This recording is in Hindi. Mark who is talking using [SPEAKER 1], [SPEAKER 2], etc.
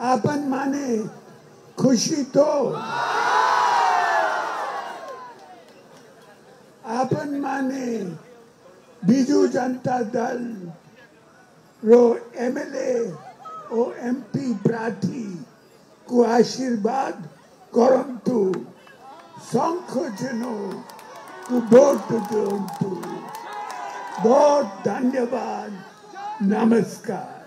[SPEAKER 1] आपन माने खुशी तो आपन माने बिजू जनता दल रो एमएलए ओ एमपी प्रार्थी को आशीर्वाद करंतु शंख चिन्ह को वोट दिंतु। बहुत धन्यवाद, नमस्कार।